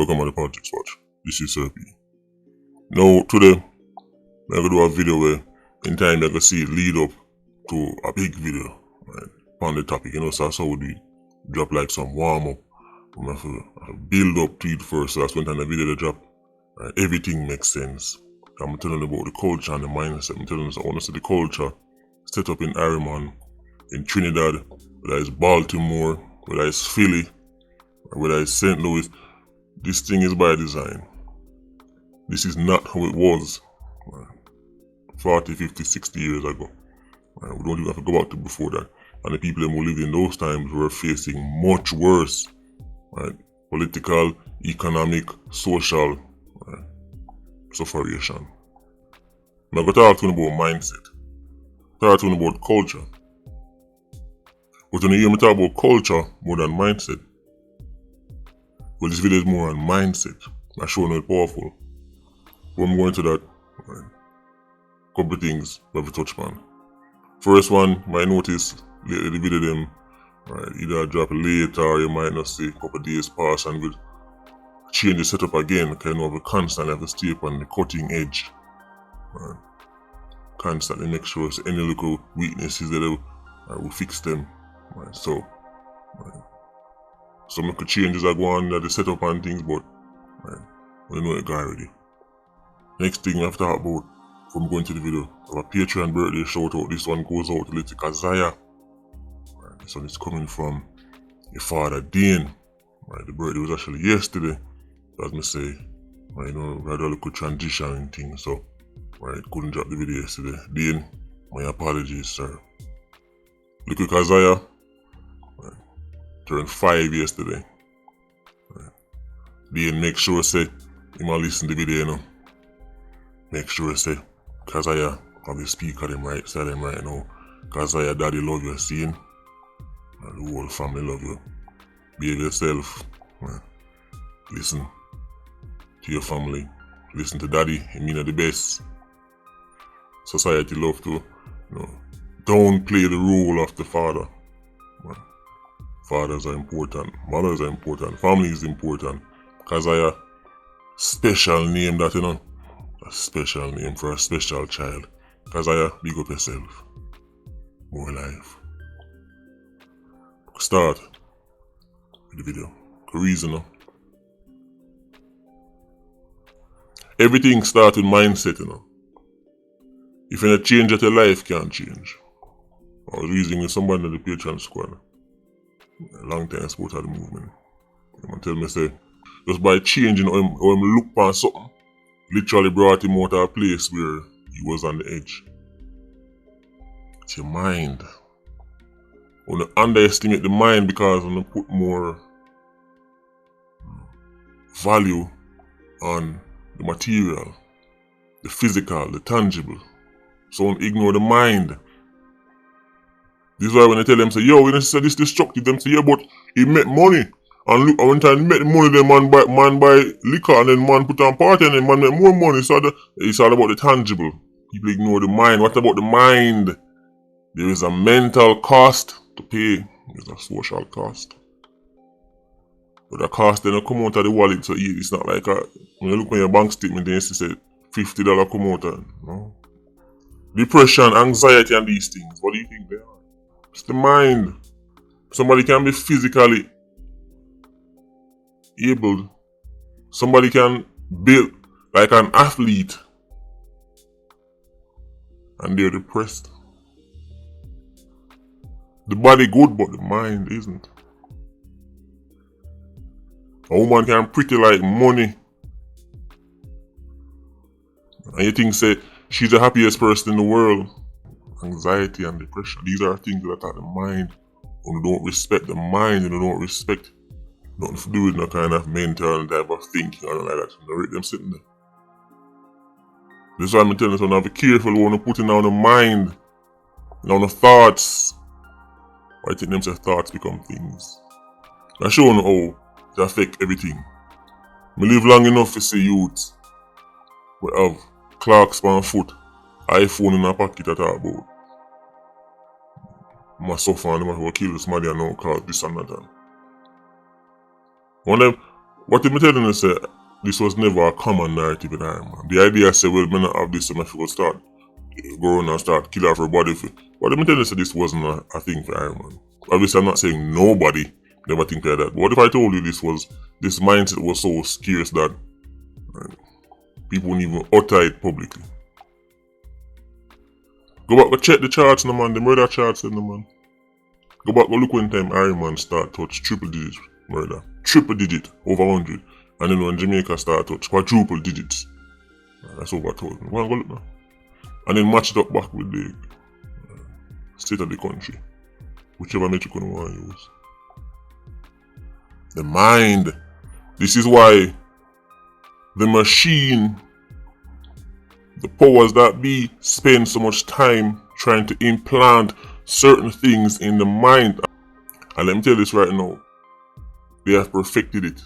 Welcome to the Politricks Watch. This is Sir P. Now today, I'm going to do a video where in time you're going to see it lead up to a big video, right, on the topic. So that's how we do it. Drop like some warm up. We have to build up to it first, so that's when time the video they drop. Right, everything makes sense. I'm telling about the culture and the mindset. I'm telling you, I want to see the culture set up in Ariman, in Trinidad, whether it's Baltimore, whether it's Philly, whether it's St. Louis. This thing is by design. This is not how it was 40, 50, 60 years ago. We don't even have to go back to before that. And the people who lived in those times were facing much worse, political, economic, social sufferation. I'm going to talk to you about mindset. Talk to you about culture. But when you hear me talk about culture more than mindset, well, this video is more on mindset. I'm showing it powerful. But I'm going to that. Couple of things we have to touch on. First one, you might notice later the video them either drop it later or you might not see a couple of days pass and we'll change the setup again. We constantly have to stay up on the cutting edge. Constantly make sure any little weaknesses that we'll fix them. Some little changes are going on that the setup and things, but we know it guy already. Next thing we have to talk about from going to the video, our Patreon birthday shout out. This one goes out to little Kazaya. This one is coming from your father Dane. The birthday was actually yesterday. As me say, we had a little transition and things, so couldn't drop the video yesterday. Dane, my apologies, sir. Little Kazaya turned 5 yesterday. Dane, make sure say you might listen to the video, Make sure say Kazaya have the speaker them right side them right now. Kazaya daddy love you, seeing? The whole family love you. Behave yourself. Listen to your family. Listen to daddy, he mean the best. Society love to don't play the role of the father. Fathers are important, mothers are important, family is important. Kazaya, special name that a special name for a special child. Kazaya, big up yourself. More life. Start with the video. Reason. Everything starts with mindset, If you don't change that, your life can't change. I was reasoning with somebody in the Patreon squad. A long time support of the movement. They tell me say, just by changing how him look on something, literally brought him out of a place where he was on the edge. It's your mind. When you underestimate the mind because when you put more value on the material, the physical, the tangible. So don't ignore the mind. This is why when I tell them, say, yo, when I say this destructive, them say, yeah, but he make money. And look, when time he make the money, then man buy liquor and then man put on party and then man make more money. So it's all about the tangible. People ignore the mind. What about the mind? There is a mental cost to pay. There's a social cost. But the cost then come out of the wallet, so it's not like when you look on your bank statement, then you see say $50 come out. No? Depression, anxiety and these things, what do you think they are? It's the mind. Somebody can be physically able. Somebody can build like an athlete and they're depressed. The body good, but the mind isn't. A woman can pretty like money. And you think say she's the happiest person in the world. Anxiety and depression. These are things that are the mind. When you don't respect the mind and you don't respect nothing to do with no kind of mental type of thinking or like that. You rate them sitting there. This is why I'm telling you, so be careful when you put in on the mind, on the thoughts. I think them say thoughts become things. I'm showing you how it affects everything. I live long enough to see youths who have clocks on foot, iPhone in a pocket at all about. I suffer and I will kill somebody and now cause this and that. One But if I'm telling you, say, this was never a common narrative in Iron Man. The idea say, well, men not have this, so I should start go around and start kill off her body. But if I'm telling you, say, this wasn't a thing for Iron Man. Obviously, I'm not saying nobody never think like that. But what if I told you this mindset was so scarce that people wouldn't even utter it publicly? Go back, go check the charts, no man. The murder charts, no man. Go back, go look when time Iron Man start touch triple digit murder. Triple digit, over 100. And then when Jamaica start touch quadruple digits. That's over 1,000. Go and go look now. And then match it up back with the state of the country. Whichever metric you want to use. The mind. This is why the machine, the powers that be, spend so much time trying to implant certain things in the mind. And let me tell you this right now. They have perfected it.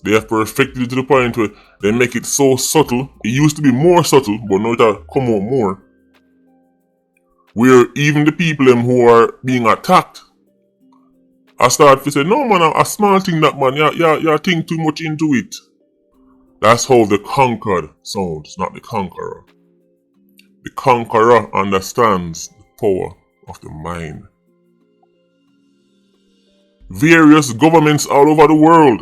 They have perfected it to the point where they make it so subtle. It used to be more subtle, but now it has come out more. Where even the people who are being attacked, I start to say, no man, a small thing that man, you think too much into it. That's how the conquered sounds, not the conqueror. The conqueror understands the power of the mind. Various governments all over the world,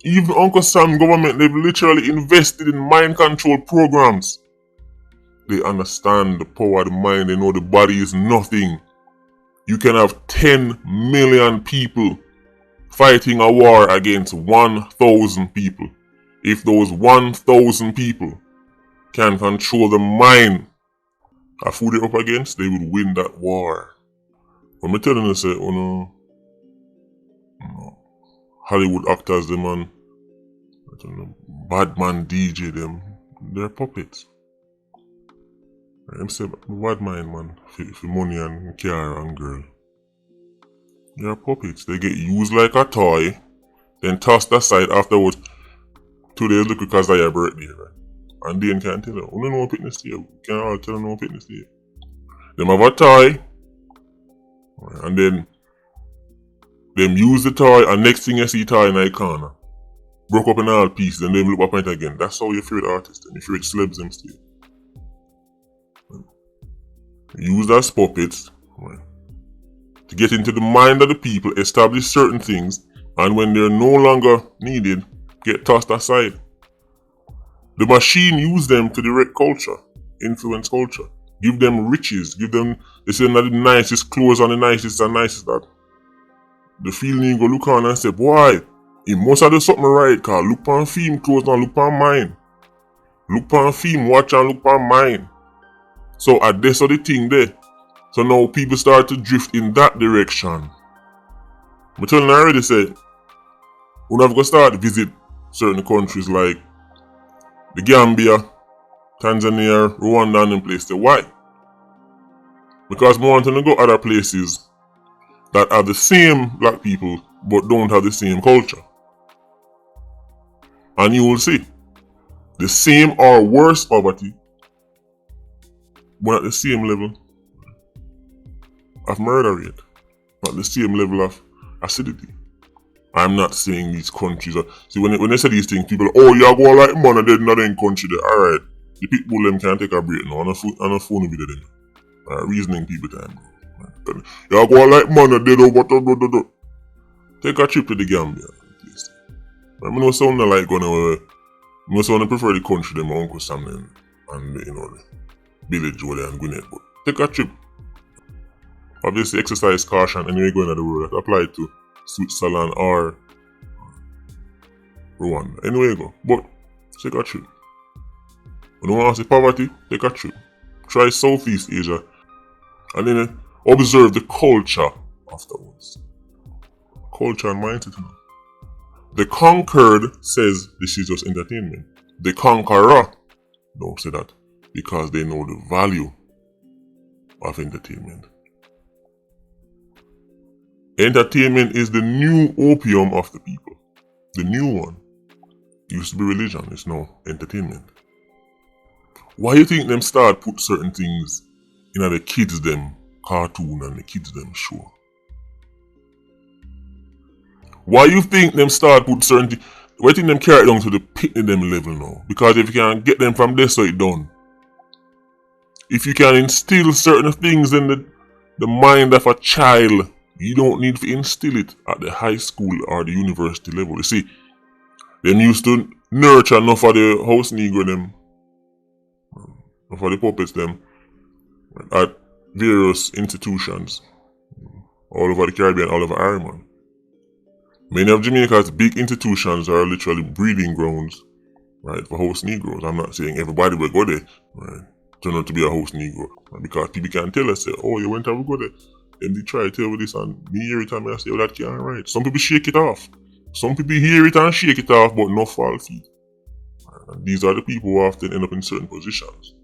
even Uncle Sam government, they've literally invested in mind control programs. They understand the power of the mind. They know the body is nothing. You can have 10 million people fighting a war against 1,000 people. If those 1,000 people can control the mind of who they're up against, they would win that war. When I'm telling you, say, Hollywood actors, them and Badman DJ, them, they're puppets. I'm saying, bad mind, man, for money and car and girl. They're puppets. They get used like a toy, then tossed aside afterwards. 2 days look because of your birthday, right? And then can't tell them, no fitness to you. Can't all tell them no fitness to you. Them have a toy, and then them use the toy, and next thing you see toy in the corner. Broke up in all pieces, and then look up on it again. That's how you favorite artists and your favorite celebs them still. Use as puppets, right, to get into the mind of the people, establish certain things, and when they're no longer needed, get tossed aside. The machine use them to direct culture, influence culture, give them riches, they say that the nicest clothes and the nicest and nicest that. The feeling go look on and say, boy, he must have done something right, cause look on film clothes and look on mine. Look on film, watch and look on mine. So at this of the thing there. So now people start to drift in that direction. I'm telling you already, say, we're not going to start to visit certain countries like the Gambia, Tanzania, Rwanda and them places. Why? Because we want to go other places that have the same black people but don't have the same culture. And you will see the same or worse poverty, but at the same level of murder rate, at the same level of acidity. I'm not saying these countries are... See, when they say these things, people are, oh, you go like man, they're not in country there. Alright, the people them can't take a break now. On a phone with them. Reasoning people time. You go like man, they're over. Take a trip to the Gambia. Please. I know sound like going away. I know sound prefer the country, them Uncle Sam and the village where they and Gwinnett. But take a trip. Obviously, exercise caution anyway going to the world. That apply to Switzerland or Rwanda. Anyway, go. But take a trip. When you want to see poverty, take a trip. Try Southeast Asia. And then observe the culture afterwards. Culture and mindset. The conquered says this is just entertainment. The conqueror don't say that because they know the value of entertainment. Entertainment is the new opium of the people. The new one. It used to be religion, it's now entertainment. Why you think them start put certain things in the kids them cartoon and the kids them show? Why you think them start put certain things? Why think them carry it down to the picnic them level now? Because if you can get them from there, so it done. If you can instill certain things in the mind of a child, you don't need to instill it at the high school or the university level. You see, them used to nurture enough of the house negro them, enough of the puppets them, at various institutions all over the Caribbean, all over Ireland. Many of Jamaica's big institutions are literally breeding grounds, right, for house Negroes. I'm not saying everybody will go there, right, turn out to be a house Negro. Because people can tell us, say, oh, you went to go there. And they try to tell me this, and me every time I say, oh, that can't right. Some people shake it off. Some people hear it and shake it off, but no fall feet. And these are the people who often end up in certain positions.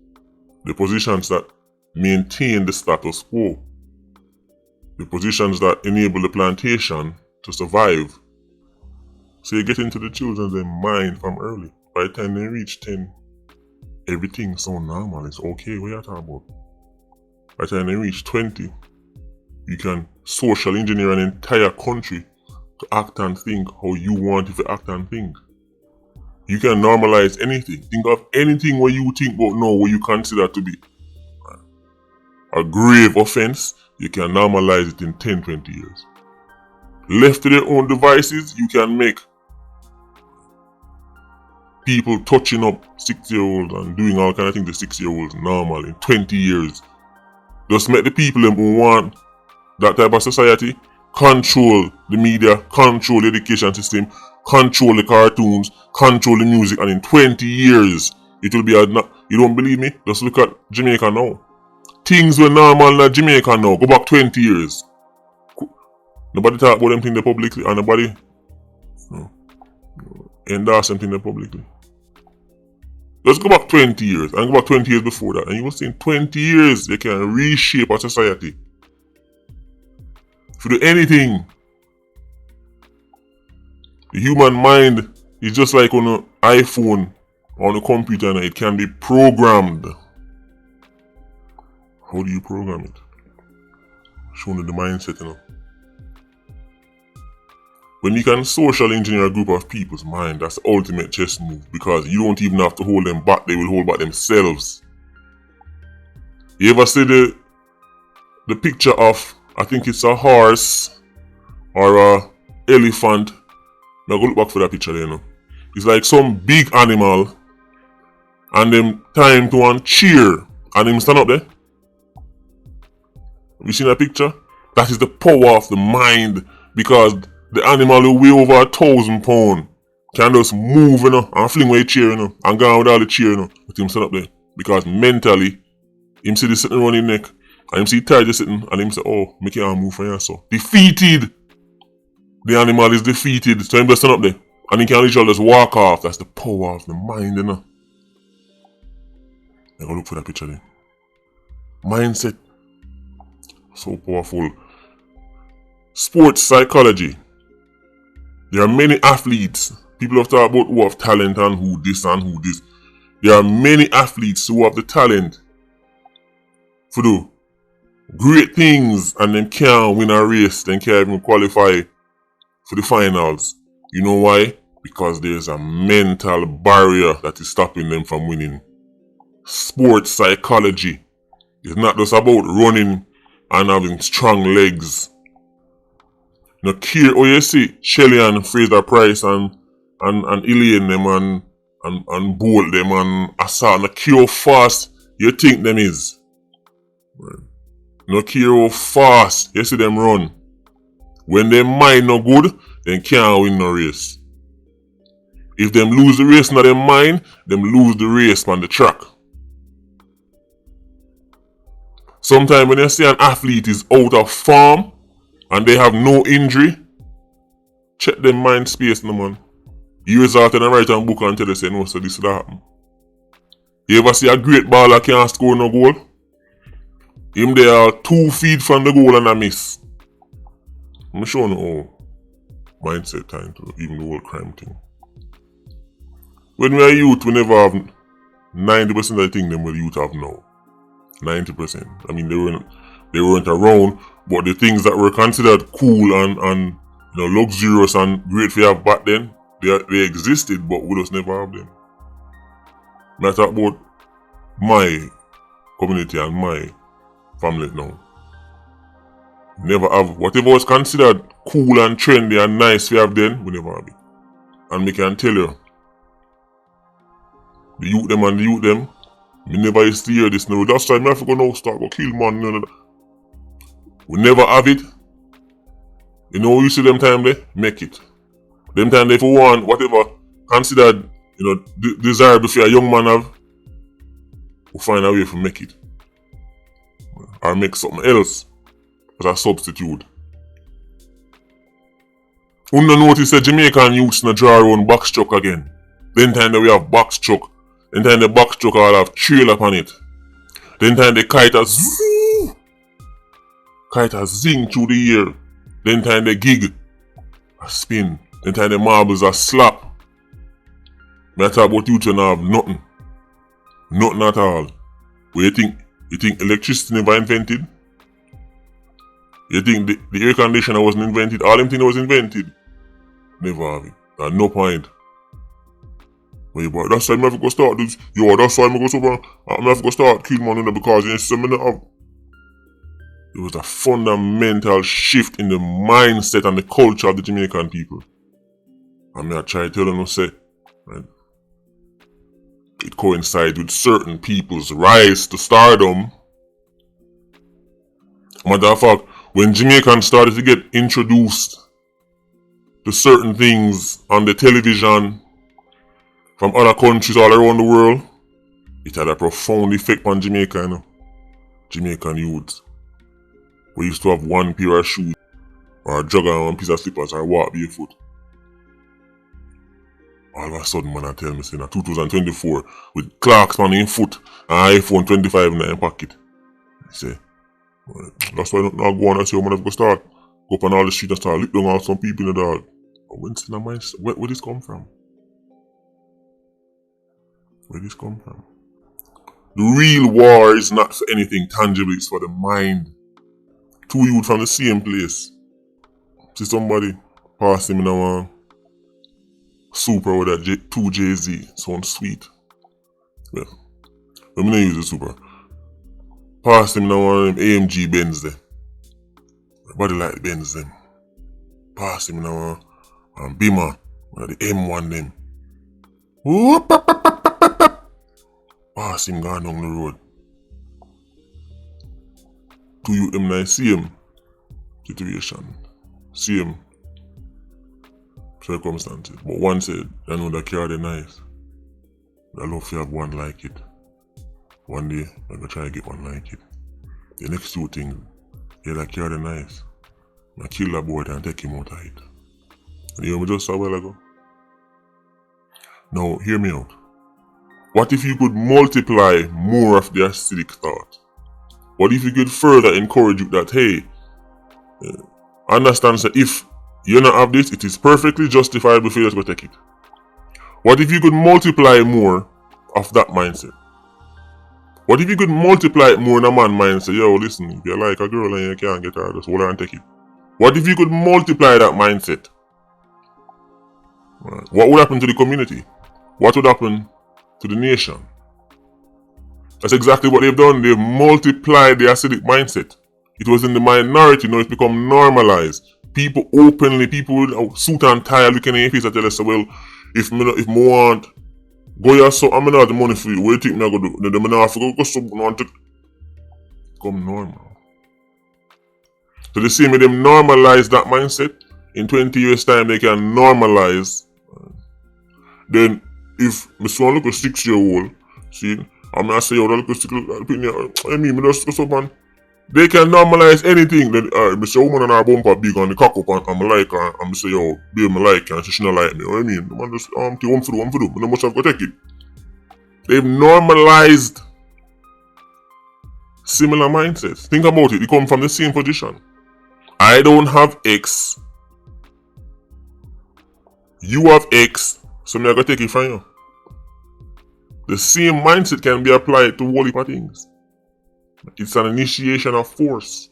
The positions that maintain the status quo. The positions that enable the plantation to survive. So you get into the children's mind from early. By the time they reach 10, everything's so normal. It's okay, what you talking about? By the time they reach 20, you can social engineer an entire country to act and think how you want it to act and think. You can normalize anything. Think of anything where you think about now what you consider to be a grave offense. You can normalize it in 10, 20 years. Left to their own devices, you can make people touching up 6-year-olds and doing all kind of things to 6-year-olds normal in 20 years. Just make the people who want that type of society control the media, control the education system, control the cartoons, control the music, and in 20 years, it will be you don't believe me? Just look at Jamaica now. Things were normal in Jamaica now. Go back 20 years. Nobody talk about them things publicly, and nobody endorse them things publicly. Just go back 20 years, and go back 20 years before that, and you will see in 20 years, they can reshape a society. If you do anything, the human mind is just like on an iPhone or on a computer, and it can be programmed. How do you program it? Showing the mindset, When you can social engineer a group of people's mind, that's the ultimate chess move, because you don't even have to hold them back, they will hold back themselves. You ever see the picture of, I think it's a horse or a elephant? Now go look back for that picture there, It's like some big animal and them time to one cheer and him stand up there. Have you seen that picture? That is the power of the mind, because the animal who weigh over 1,000 pounds can just move, and fling away chair, and go on with all the chair, with him stand up there. Because mentally, him see the sitting around his neck, and him see tired just sitting, and him say, oh, make your arm move for you, so. Defeated! The animal is defeated, so him just stand up there. And he can literally just walk off. That's the power of the mind, I go look for that picture there. Mindset. So powerful. Sports psychology. There are many athletes. People have talked about who have talent and who this and who this. There are many athletes who have the talent to do great things, and then can't win a race, then can't even qualify for the finals. You know why? Because there's a mental barrier that is stopping them from winning. Sports psychology is not just about running and having strong legs. No care how you see Shelley and Fraser Price and Elaine them and Bolt them and Assad. No care how fast you think them is. No care how fast you see them run. When their mind no good, then can't win no race. If them lose the race in their mind, them lose the race on the track. Sometimes when you see an athlete is out of form and they have no injury, check them mind space, no man. You result in a write a book and tell you say no, so this will happen. You ever see a great baller can't score no goal? Him there 2 feet from the goal and a miss. I'm showing you how mindset time to even the whole crime thing. When we are youth, we never have 90% of the thing them what youth have now. 90%. I mean, they weren't around, but the things that were considered cool and luxurious and great we have back then. They existed, but we just never have them. I talk about my community and my family now. Never have whatever was considered cool and trendy and nice we have then, we never have it. And me can tell you, the youth them, me never used to hear this now. That's why me have to go now start go kill man. No. We never have it. You know you see them time there? Make it. Them time they for want whatever considered, desirable for a young man have, we find a way to make it. Or make something else as a substitute. You don't notice the Jamaican youths na draw around box truck again. Then time that we have box truck. Then time the box truck all have trailer upon it. Then time the kite a zing through the air. Then time the gig a spin. Then time the marbles a slap. Me talk about youth and have nothing. Nothing at all. What you think electricity never invented? You think the air conditioner wasn't invented? All them things was invented? Never have it. At no point. But that's why I have to go start this. That's why I go super. I have to go start kill man because you see me not have. It was a fundamental shift in the mindset and the culture of the Jamaican people. And I try to tell them, say, right, it coincides with certain people's rise to stardom. Matter of fact, when Jamaicans started to get introduced to certain things on the television from other countries all around the world, it had a profound effect on Jamaica, Jamaican youths. We used to have one pair of shoes, or a jogger and one piece of slippers, or walk barefoot. All of a sudden, man, I tell me, say, in 2024, with Clarks man in foot and iPhone 25 in their pocket. I say, that's why I don't go on and say, I'm going to start. Go up on all the street and start lick down on some people in the dog. When's in my mind? Where this come from? Where this come from? The real war is not for anything tangible, it's for the mind. Two youth from the same place. See somebody pass him in a super with a 2JZ. Sounds sweet. Well, let me not use the super. Pass him in one of them AMG Benz there. Everybody like the Benz them. Pass him in one Beamer. One of the M1 them. Whoop, pass him going down the road. Two youth them nice same situation. Same circumstances. But one said, I know that car they nice. I love to have one like it. One day, I'm gonna try to get one like it. The next two things, that car they nice. I kill that boy and take him out of it. And you hear me just a while ago? Now, hear me out. What if you could multiply more of the acidic thought? What if you could further encourage you that, hey, understand that if you don't have this, it is perfectly justifiable for you to take it. What if you could multiply more of that mindset? What if you could multiply it more in a man mindset? Yo, listen, if you like a girl and you can't get her, just hold her and take it. What if you could multiply that mindset? Right. What would happen to the community? What would happen to the nation? That's exactly what they've done. They've multiplied the acidic mindset. It was in the minority, now it's become normalized. People openly, people with suit and tie looking in your face and tell us, well, if I want, go here, so I'm not have the money for you. What do you think I'm going to do? Then I have to go something on to become normal. So the same way them normalize that mindset, in 20 years time they can normalize. Then if my son look a 6-year-old, see, I'm going to say, look a 6-year-old, I mean, just go man. They can normalize anything. Then, I say, woman and her bumper big on the cock up and I'm like her. I'm say, yo, babe, I like her and she don't like me. You know what I mean? Man, just, one for do. But not much I've got to take it. They've normalized similar mindsets. Think about it. You come from the same position. I don't have X. You have X. So I'm going to take it from you. The same mindset can be applied to whole heap of things. It's an initiation of force.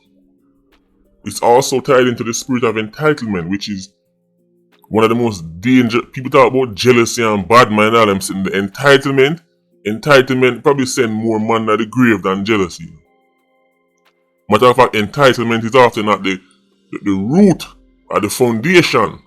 It's also tied into the spirit of entitlement, which is one of the most dangerous. People talk about jealousy and bad mind, all them saying the entitlement probably send more man to the grave than jealousy. Matter of fact, entitlement is often at the root or the foundation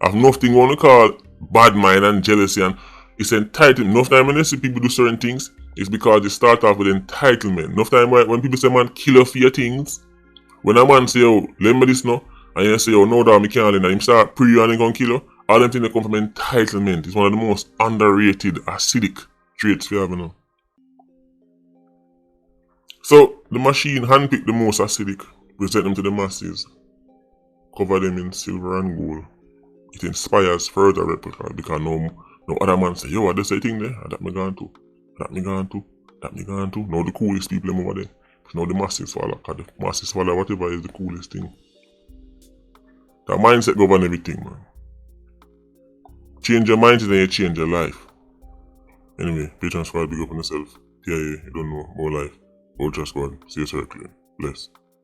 of nothing we want to call bad mind and jealousy, and it's entitlement. Enough time when you see people do certain things, it's because they start off with entitlement. Enough time when people say, man, kill for your things, when a man say, oh, let me this now, and you say, oh, no, dog, me can't, and him start pre and he gonna kill you, all them things that come from entitlement. It's one of the most underrated acidic traits we have, you know. So, the machine handpicked the most acidic, present them to the masses, cover them in silver and gold. It inspires further replica because no other man say, yo, what this thing there? That me gone to. That me gone to. That me gone to. Now the coolest people over there. Now the masses swallow. Because the masses swallow whatever is the coolest thing. That mindset govern everything, man. Change your mindset and you change your life. Anyway, Patreon squad, big up on yourself. Yeah, you don't know more life. Ultra squad, see you circling. Bless.